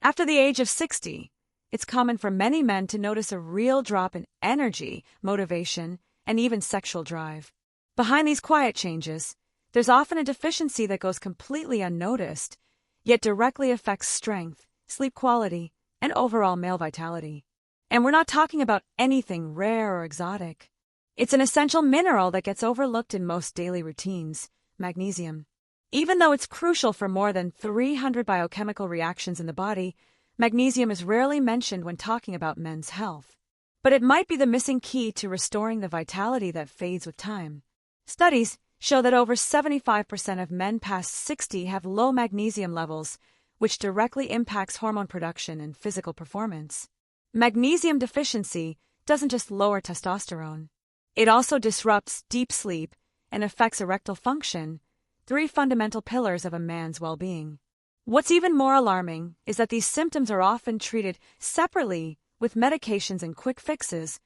After the age of 60, it's common for many men to notice a real drop in energy, motivation, and even sexual drive. Behind these quiet changes, there's often a deficiency that goes completely unnoticed, yet directly affects strength, sleep quality, and overall male vitality. And we're not talking about anything rare or exotic. It's an essential mineral that gets overlooked in most daily routines, magnesium. Even though it's crucial for more than 300 biochemical reactions in the body, magnesium is rarely mentioned when talking about men's health. But it might be the missing key to restoring the vitality that fades with time. Studies show that over 75% of men past 60 have low magnesium levels, which directly impacts hormone production and physical performance. Magnesium deficiency doesn't just lower testosterone. It also disrupts deep sleep and affects erectile function, three fundamental pillars of a man's well-being. What's even more alarming is that these symptoms are often treated separately with medications and quick fixes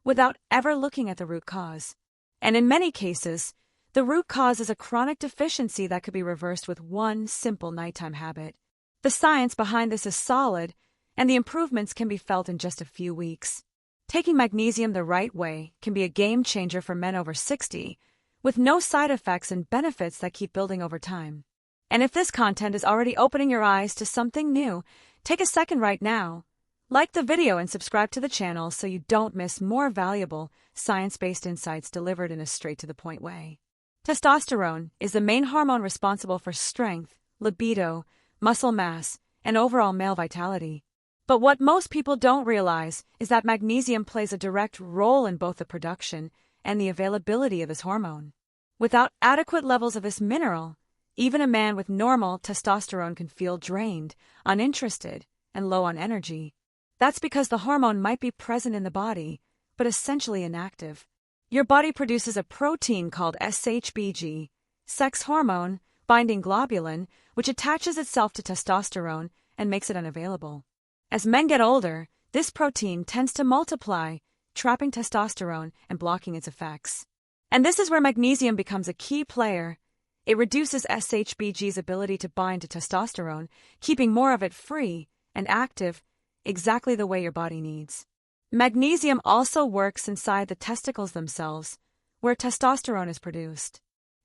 without ever looking at the root cause. And in many cases, the root cause is a chronic deficiency that could be reversed with one simple nighttime habit. The science behind this is solid, and the improvements can be felt in just a few weeks. Taking magnesium the right way can be a game changer for men over 60, with no side effects and benefits that keep building over time. And if this content is already opening your eyes to something new, take a second right now. Like the video and subscribe to the channel so you don't miss more valuable, science-based insights delivered in a straight-to-the-point way. Testosterone is the main hormone responsible for strength, libido, muscle mass, and overall male vitality. But what most people don't realize is that magnesium plays a direct role in both the production and the availability of this hormone. Without adequate levels of this mineral, even a man with normal testosterone can feel drained, uninterested, and low on energy. That's because the hormone might be present in the body, but essentially inactive. Your body produces a protein called SHBG, sex hormone binding globulin, which attaches itself to testosterone and makes it unavailable. As men get older, this protein tends to multiply, trapping testosterone and blocking its effects. And this is where magnesium becomes a key player. It reduces SHBG's ability to bind to testosterone, keeping more of it free and active, exactly the way your body needs. Magnesium also works inside the testicles themselves, where testosterone is produced.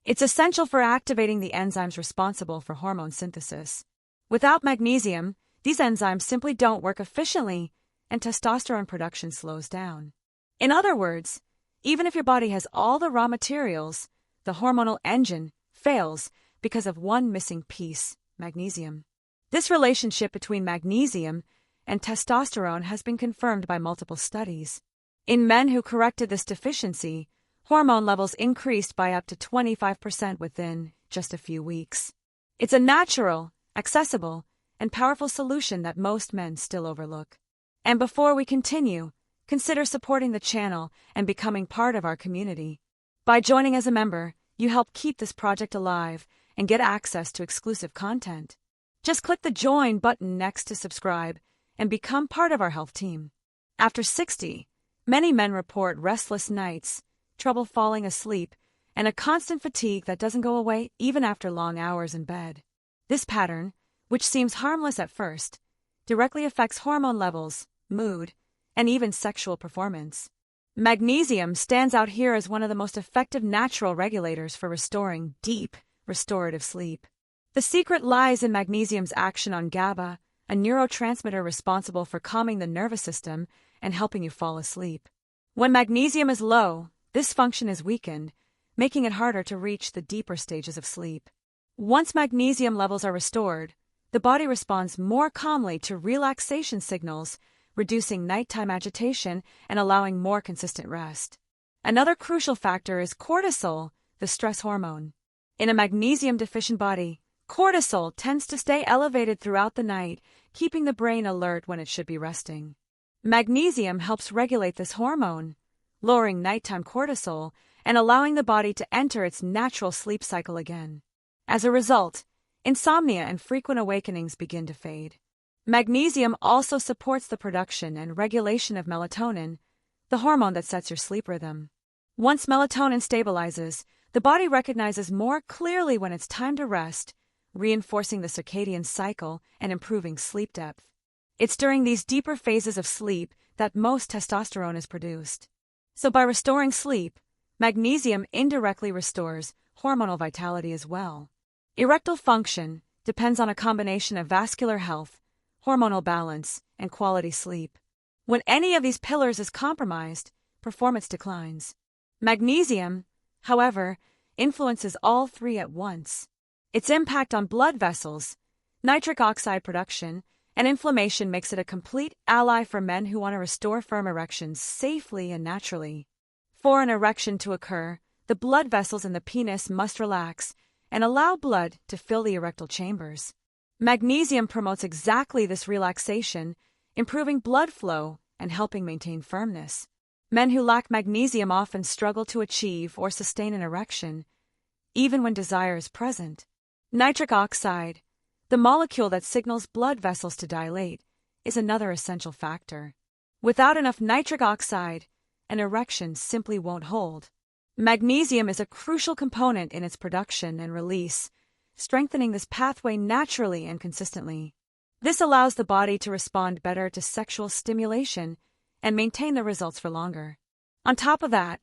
It's essential for activating the enzymes responsible for hormone synthesis. Without magnesium, these enzymes simply don't work efficiently, and testosterone production slows down. In other words, even if your body has all the raw materials, the hormonal engine fails because of one missing piece, magnesium. This relationship between magnesium and testosterone has been confirmed by multiple studies. In men who corrected this deficiency, hormone levels increased by up to 25% within just a few weeks. It's a natural, accessible, and powerful solution that most men still overlook. And before we continue, consider supporting the channel and becoming part of our community. By joining as a member, you help keep this project alive and get access to exclusive content. Just click the Join button next to subscribe and become part of our health team. After 60, many men report restless nights, trouble falling asleep, and a constant fatigue that doesn't go away even after long hours in bed. This pattern, which seems harmless at first, directly affects hormone levels, mood, and even sexual performance. Magnesium stands out here as one of the most effective natural regulators for restoring deep, restorative sleep. The secret lies in magnesium's action on GABA, a neurotransmitter responsible for calming the nervous system and helping you fall asleep. When magnesium is low, this function is weakened, making it harder to reach the deeper stages of sleep. Once magnesium levels are restored, the body responds more calmly to relaxation signals, reducing nighttime agitation and allowing more consistent rest. Another crucial factor is cortisol, the stress hormone. In a magnesium-deficient body, cortisol tends to stay elevated throughout the night, keeping the brain alert when it should be resting. Magnesium helps regulate this hormone, lowering nighttime cortisol and allowing the body to enter its natural sleep cycle again. As a result, insomnia and frequent awakenings begin to fade. Magnesium also supports the production and regulation of melatonin, the hormone that sets your sleep rhythm. Once melatonin stabilizes, the body recognizes more clearly when it's time to rest, reinforcing the circadian cycle and improving sleep depth. It's during these deeper phases of sleep that most testosterone is produced. So by restoring sleep, magnesium indirectly restores hormonal vitality as well. Erectile function depends on a combination of vascular health, hormonal balance, and quality sleep. When any of these pillars is compromised, performance declines. Magnesium, however, influences all three at once. Its impact on blood vessels, nitric oxide production, and inflammation makes it a complete ally for men who want to restore firm erections safely and naturally. For an erection to occur, the blood vessels in the penis must relax and allow blood to fill the erectile chambers. Magnesium promotes exactly this relaxation, improving blood flow and helping maintain firmness. Men who lack magnesium often struggle to achieve or sustain an erection, even when desire is present. Nitric oxide, the molecule that signals blood vessels to dilate, is another essential factor. Without enough nitric oxide, an erection simply won't hold. Magnesium is a crucial component in its production and release, strengthening this pathway naturally and consistently. This allows the body to respond better to sexual stimulation and maintain the results for longer. On top of that,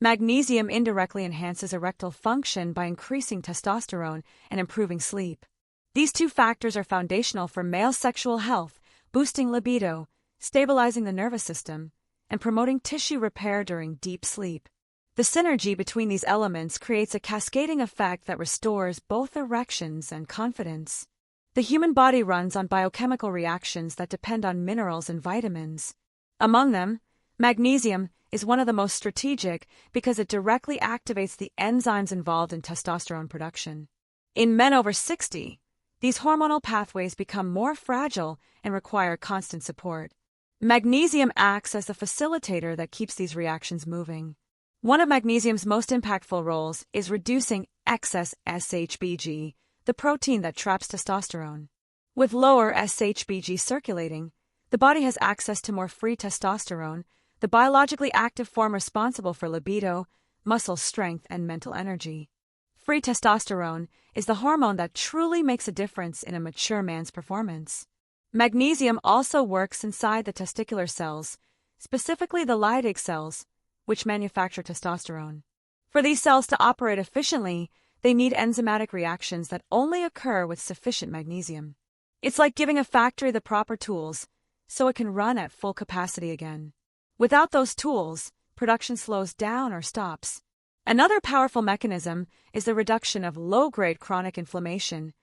magnesium indirectly enhances erectile function by increasing testosterone and improving sleep. These two factors are foundational for male sexual health, boosting libido, stabilizing the nervous system, and promoting tissue repair during deep sleep. The synergy between these elements creates a cascading effect that restores both erections and confidence. The human body runs on biochemical reactions that depend on minerals and vitamins. Among them, magnesium is one of the most strategic because it directly activates the enzymes involved in testosterone production. In men over 60, these hormonal pathways become more fragile and require constant support. Magnesium acts as the facilitator that keeps these reactions moving. One of magnesium's most impactful roles is reducing excess SHBG, the protein that traps testosterone. With lower SHBG circulating, the body has access to more free testosterone, the biologically active form responsible for libido, muscle strength, and mental energy. Free testosterone is the hormone that truly makes a difference in a mature man's performance. Magnesium also works inside the testicular cells, specifically the Leydig cells, which manufacture testosterone. For these cells to operate efficiently, they need enzymatic reactions that only occur with sufficient magnesium. It's like giving a factory the proper tools so it can run at full capacity again. Without those tools, production slows down or stops. Another powerful mechanism is the reduction of low-grade chronic inflammation,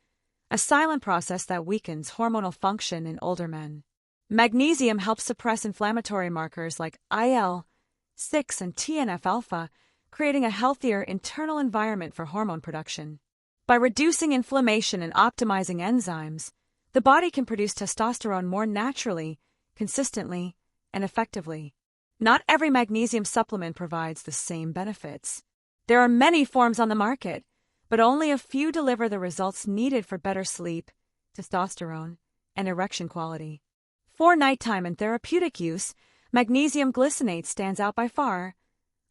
a silent process that weakens hormonal function in older men. Magnesium helps suppress inflammatory markers like IL-6 and TNF-alpha, creating a healthier internal environment for hormone production. By reducing inflammation and optimizing enzymes, the body can produce testosterone more naturally, consistently, and effectively. Not every magnesium supplement provides the same benefits. There are many forms on the market, but only a few deliver the results needed for better sleep, testosterone, and erection quality. For nighttime and therapeutic use, magnesium glycinate stands out by far,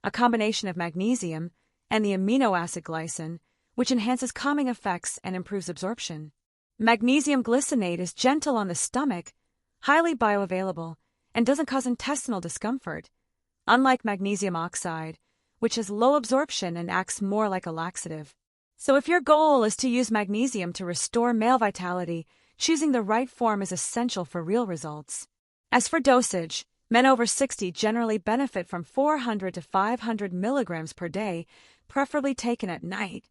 a combination of magnesium and the amino acid glycine, which enhances calming effects and improves absorption. Magnesium glycinate is gentle on the stomach, highly bioavailable, and doesn't cause intestinal discomfort, unlike magnesium oxide, which has low absorption and acts more like a laxative. So if your goal is to use magnesium to restore male vitality, choosing the right form is essential for real results. As for dosage, men over 60 generally benefit from 400 to 500 milligrams per day, preferably taken at night,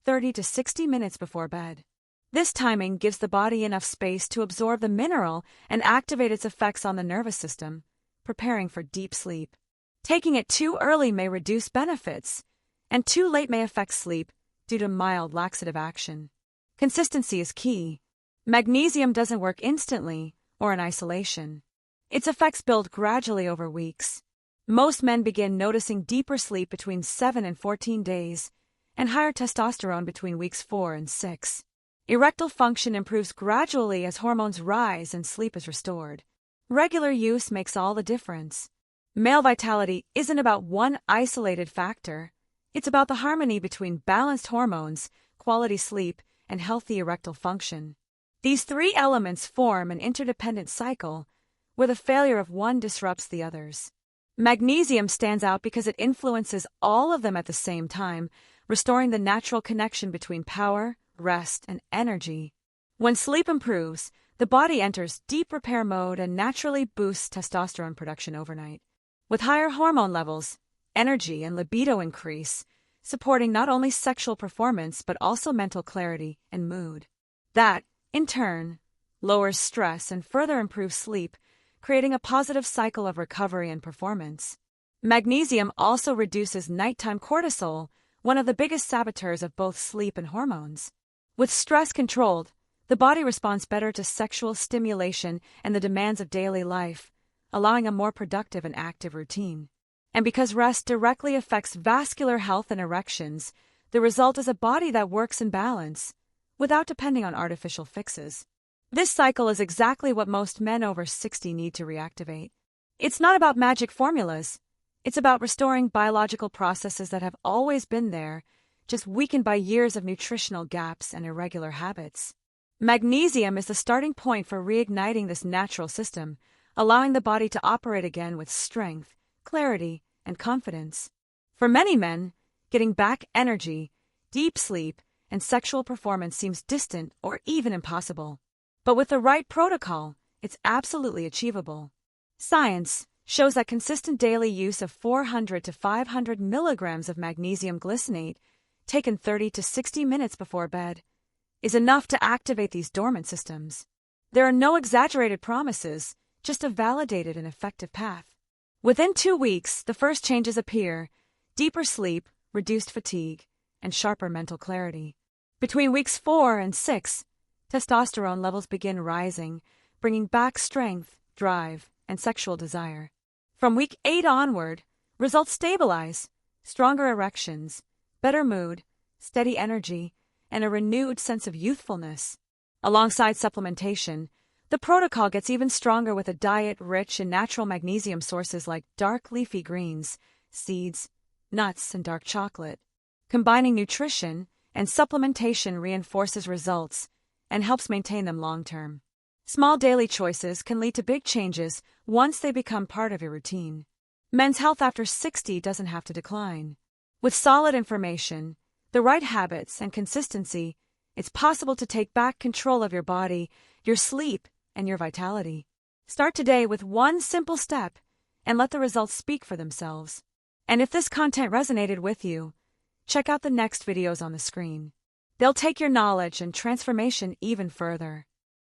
30 to 60 minutes before bed. This timing gives the body enough space to absorb the mineral and activate its effects on the nervous system, preparing for deep sleep. Taking it too early may reduce benefits, and too late may affect sleep due to mild laxative action. Consistency is key. Magnesium doesn't work instantly or in isolation. Its effects build gradually over weeks. Most men begin noticing deeper sleep between 7 and 14 days, and higher testosterone between weeks 4 and 6. Erectile function improves gradually as hormones rise and sleep is restored. Regular use makes all the difference. Male vitality isn't about one isolated factor. It's about the harmony between balanced hormones, quality sleep, and healthy erectile function. These three elements form an interdependent cycle where the failure of one disrupts the others. Magnesium stands out because it influences all of them at the same time, restoring the natural connection between power, rest, and energy. When sleep improves, the body enters deep repair mode and naturally boosts testosterone production overnight. With higher hormone levels, energy and libido increase, supporting not only sexual performance but also mental clarity and mood. That, in turn, lowers stress and further improves sleep, creating a positive cycle of recovery and performance. Magnesium also reduces nighttime cortisol, one of the biggest saboteurs of both sleep and hormones. With stress controlled, the body responds better to sexual stimulation and the demands of daily life, allowing a more productive and active routine. And because rest directly affects vascular health and erections, the result is a body that works in balance, without depending on artificial fixes. This cycle is exactly what most men over 60 need to reactivate. It's not about magic formulas. It's about restoring biological processes that have always been there, just weakened by years of nutritional gaps and irregular habits. Magnesium is the starting point for reigniting this natural system, allowing the body to operate again with strength, clarity, and confidence. For many men, getting back energy, deep sleep, and sexual performance seems distant or even impossible. But with the right protocol, it's absolutely achievable. Science shows that consistent daily use of 400 to 500 milligrams of magnesium glycinate, taken 30 to 60 minutes before bed, is enough to activate these dormant systems. There are no exaggerated promises, just a validated and effective path. Within 2 weeks, the first changes appear: deeper sleep, reduced fatigue, and sharper mental clarity. Between weeks 4 and 6, testosterone levels begin rising, bringing back strength, drive, and sexual desire. From week 8 onward, results stabilize: stronger erections, better mood, steady energy, and a renewed sense of youthfulness. Alongside supplementation, the protocol gets even stronger with a diet rich in natural magnesium sources like dark leafy greens, seeds, nuts, and dark chocolate. Combining nutrition and supplementation reinforces results and helps maintain them long-term. Small daily choices can lead to big changes once they become part of your routine. Men's health after 60 doesn't have to decline. With solid information, the right habits, and consistency, it's possible to take back control of your body, your sleep, and your vitality. Start today with one simple step and let the results speak for themselves. And if this content resonated with you, check out the next videos on the screen. They'll take your knowledge and transformation even further.